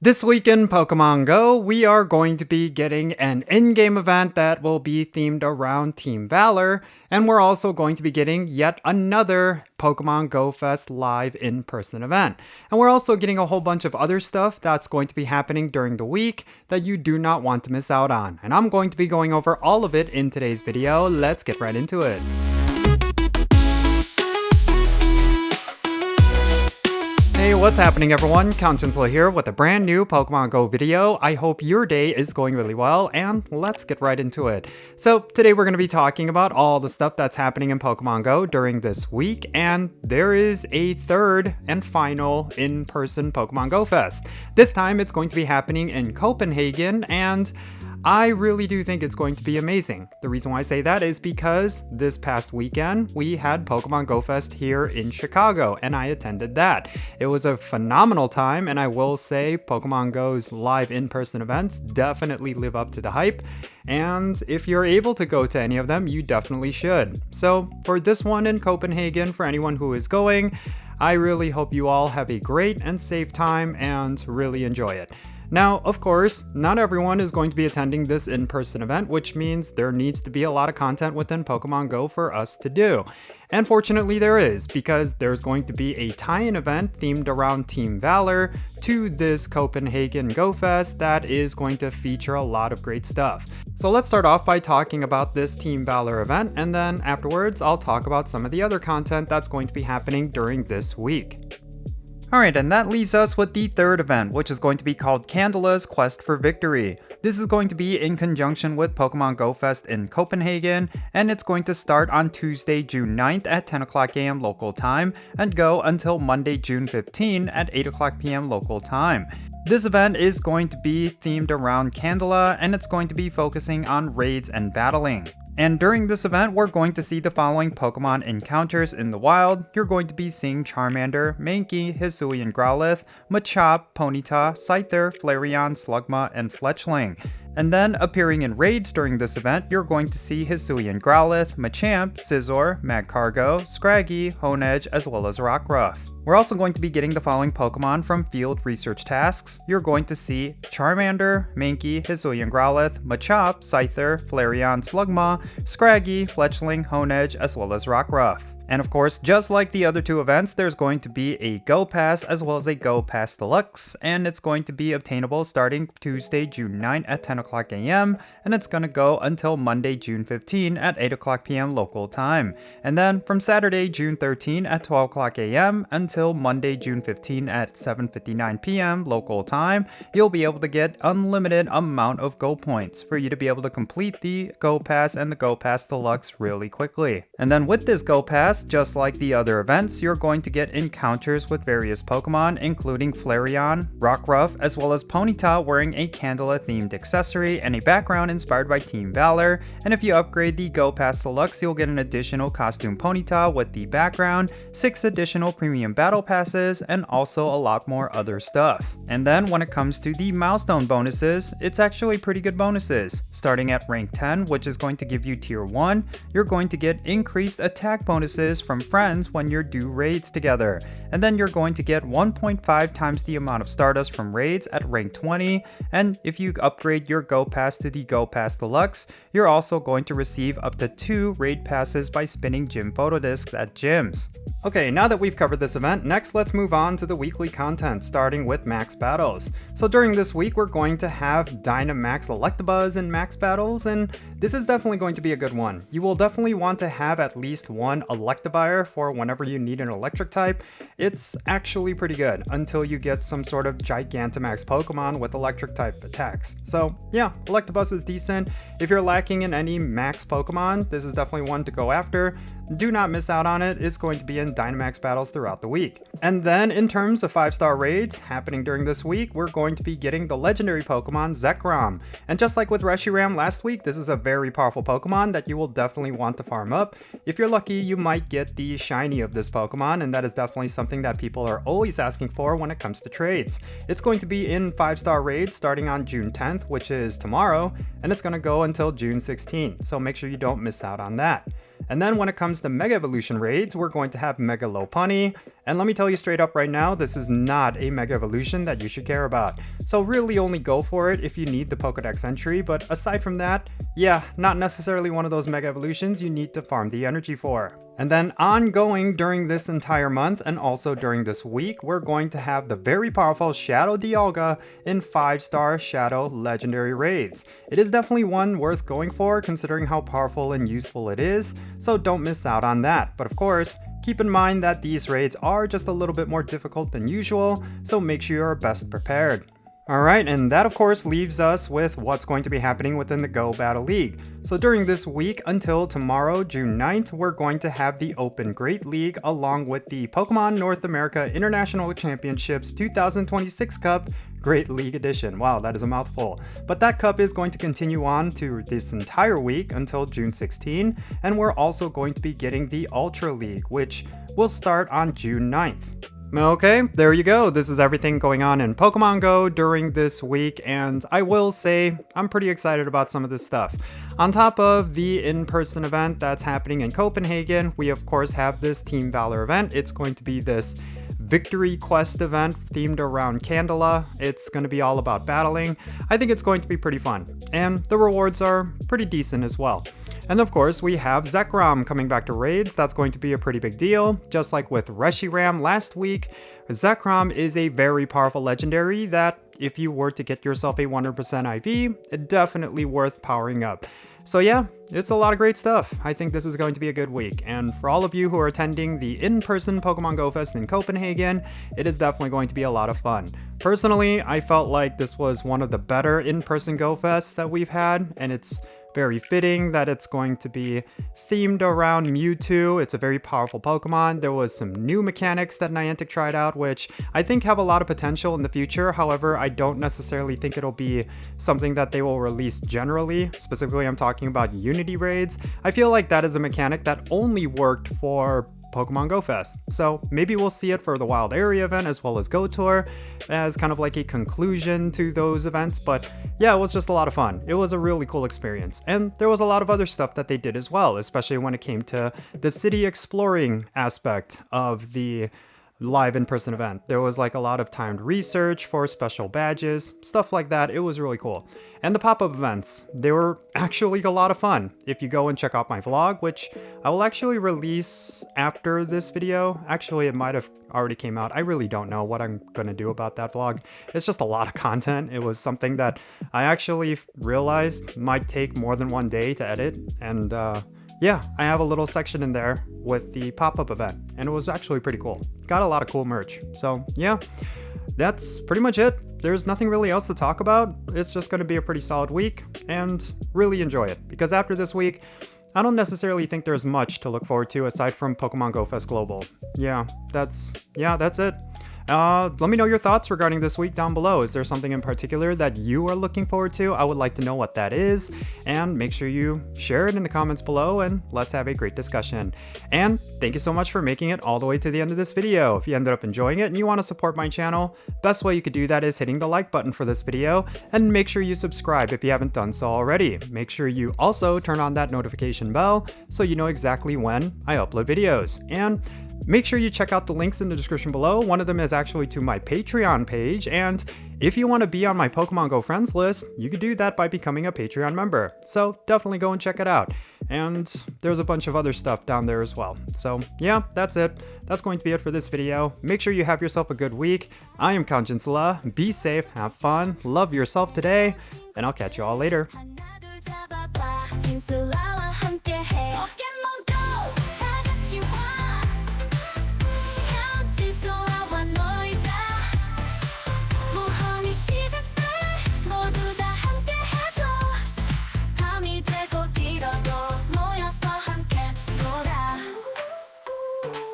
This week in Pokemon Go, we are going to be getting an in-game event that will be themed around Team Valor, and we're also going to be getting yet another Pokemon Go Fest live in-person event. And we're also getting a whole bunch of other stuff that's going to be happening during the week that you do not want to miss out on. And I'm going to be going over all of it in today's video. Let's get right into it. Hey, what's happening everyone? Count Jinsula here with a brand new Pokemon Go video. I hope your day is going really well, and let's get right into it. So today we're going to be talking about all the stuff that's happening in Pokemon Go during this week, and there is a third and final in-person Pokemon Go Fest. This time it's going to be happening in Copenhagen, and I really do think it's going to be amazing. The reason why I say that is because this past weekend we had Pokemon Go Fest here in Chicago and I attended that. It was a phenomenal time, and I will say Pokemon Go's live in-person events definitely live up to the hype, and if you're able to go to any of them, you definitely should. So for this one in Copenhagen, for anyone who is going, I really hope you all have a great and safe time and really enjoy it. Now, of course, not everyone is going to be attending this in-person event, which means there needs to be a lot of content within Pokemon Go for us to do. And fortunately there is, because there's going to be a tie-in event themed around Team Valor to this Copenhagen Go Fest that is going to feature a lot of great stuff. So let's start off by talking about this Team Valor event, and then afterwards I'll talk about some of the other content that's going to be happening during this week. Alright, and that leaves us with the third event, which is going to be called Candela's Quest for Victory. This is going to be in conjunction with Pokemon Go Fest in Copenhagen, and it's going to start on Tuesday, June 9th at 10 o'clock a.m. local time, and go until Monday, June 15 at 8 o'clock p.m. local time. This event is going to be themed around Candela, and it's going to be focusing on raids and battling. And during this event, we're going to see the following Pokemon encounters in the wild. You're going to be seeing Charmander, Mankey, Hisuian Growlithe, Machop, Ponyta, Scyther, Flareon, Slugma, and Fletchling. And then, appearing in raids during this event, you're going to see Hisuian Growlithe, Machamp, Scizor, Magcargo, Scraggy, Honedge, as well as Rockruff. We're also going to be getting the following Pokemon from field research tasks. You're going to see Charmander, Mankey, Hisuian Growlithe, Machop, Scyther, Flareon, Slugma, Scraggy, Fletchling, Honedge, as well as Rockruff. And of course, just like the other two events, there's going to be a Go Pass as well as a Go Pass Deluxe, and it's going to be obtainable starting Tuesday, June 9 at 10 o'clock a.m., and it's going to go until Monday, June 15 at 8 o'clock p.m. local time. And then from Saturday, June 13 at 12 o'clock a.m. until Monday, June 15 at 7:59 p.m. local time, you'll be able to get unlimited amount of Go points for you to be able to complete the Go Pass and the Go Pass Deluxe really quickly. And then with this Go Pass, just like the other events, you're going to get encounters with various Pokemon, including Flareon, Rockruff, as well as Ponyta wearing a Candela themed accessory and a background inspired by Team Valor. And if you upgrade the Go Pass Deluxe, you'll get an additional costume Ponyta with the background, 6 additional premium battle passes, and also a lot more other stuff. And then when it comes to the milestone bonuses, it's actually pretty good bonuses. Starting at rank 10, which is going to give you tier 1, you're going to get increased attack bonuses from friends when you do raids together. And then you're going to get 1.5 times the amount of Stardust from raids at rank 20, and if you upgrade your Go Pass to the Go Pass Deluxe, you're also going to receive up to 2 raid passes by spinning gym photo discs at gyms. Okay, now that we've covered this event, next let's move on to the weekly content, starting with max battles. So during this week, we're going to have Dynamax Electabuzz in max battles, and this is definitely going to be a good one. You will definitely want to have at least one Electivire for whenever you need an electric type. It's actually pretty good until you get some sort of Gigantamax Pokemon with electric type attacks. So yeah, Electabuzz is decent. If you're lacking in any max Pokemon, this is definitely one to go after. Do not miss out on it. It's going to be in Dynamax battles throughout the week. And then in terms of 5-star raids happening during this week, we're going to be getting the legendary Pokemon Zekrom. And just like with Reshiram last week, this is a very powerful Pokemon that you will definitely want to farm up. If you're lucky, you might get the shiny of this Pokemon, and that is definitely something that people are always asking for when it comes to trades. It's going to be in 5-star raids starting on June 10th, which is tomorrow, and it's going to go until June 16th, so make sure you don't miss out on that. And then when it comes to Mega Evolution raids, we're going to have Mega Lopunny. And let me tell you straight up right now, this is not a Mega Evolution that you should care about. So really only go for it if you need the Pokédex entry, but aside from that, yeah, not necessarily one of those Mega Evolutions you need to farm the energy for. And then ongoing during this entire month and also during this week, we're going to have the very powerful Shadow Dialga in 5-star Shadow Legendary raids. It is definitely one worth going for considering how powerful and useful it is, so don't miss out on that. But of course, keep in mind that these raids are just a little bit more difficult than usual, so make sure you're best prepared. Alright, and that of course leaves us with what's going to be happening within the Go Battle League. So during this week until tomorrow, June 9th, we're going to have the Open Great League along with the Pokemon North America International Championships 2026 Cup Great League Edition. Wow, that is a mouthful. But that cup is going to continue on to this entire week until June 16, and we're also going to be getting the Ultra League, which will start on June 9th. Okay, there you go. This is everything going on in Pokemon Go during this week, and I will say I'm pretty excited about some of this stuff. On top of the in-person event that's happening in Copenhagen, we of course have this Team Valor event. It's going to be this Victory Quest event themed around Candela. It's going to be all about battling. I think it's going to be pretty fun, and the rewards are pretty decent as well. And of course, we have Zekrom coming back to raids. That's going to be a pretty big deal. Just like with Reshiram last week, Zekrom is a very powerful legendary that if you were to get yourself a 100% IV, it's definitely worth powering up. So yeah, it's a lot of great stuff. I think this is going to be a good week. And for all of you who are attending the in-person Pokémon Go Fest in Copenhagen, it is definitely going to be a lot of fun. Personally, I felt like this was one of the better in-person Go Fests that we've had, and it's very fitting that it's going to be themed around Mewtwo. It's a very powerful Pokemon. There was some new mechanics that Niantic tried out, which I think have a lot of potential in the future. However, I don't necessarily think it'll be something that they will release generally. Specifically, I'm talking about Unity raids. I feel like that is a mechanic that only worked for Pokemon Go Fest. So maybe we'll see it for the Wild Area event as well as Go Tour as kind of like a conclusion to those events. But yeah, it was just a lot of fun. It was a really cool experience. And there was a lot of other stuff that they did as well, especially when it came to the city exploring aspect of the live in-person event. There was like a lot of timed research for special badges, stuff like that. It was really cool. And the pop-up events, they were actually a lot of fun. If you go and check out my vlog, which I will actually release after this video. Actually, it might have already came out. I really don't know what I'm going to do about that vlog. It's just a lot of content. It was something that I actually realized might take more than one day to edit. And yeah, I have a little section in there with the pop-up event, and it was actually pretty cool. Got a lot of cool merch. So yeah, that's pretty much it. There's nothing really else to talk about. It's just going to be a pretty solid week, and really enjoy it, because after this week, I don't necessarily think there's much to look forward to aside from Pokemon Go Fest Global. Yeah, that's it. Let me know your thoughts regarding this week down below. Is there something in particular that you are looking forward to? I would like to know what that is, and make sure you share it in the comments below, and let's have a great discussion. And thank you so much for making it all the way to the end of this video. If you ended up enjoying it and you want to support my channel, best way you could do that is hitting the like button for this video, and make sure you subscribe if you haven't done so already. Make sure you also turn on that notification bell so you know exactly when I upload videos. And make sure you check out the links in the description below. One of them is actually to my Patreon page, and if you want to be on my Pokemon Go friends list, you could do that by becoming a Patreon member. So definitely go and check it out. And there's a bunch of other stuff down there as well. So yeah, that's it. That's going to be it for this video. Make sure you have yourself a good week. I am Count Jinsula. Be safe, have fun, love yourself today, and I'll catch you all later. Jinsula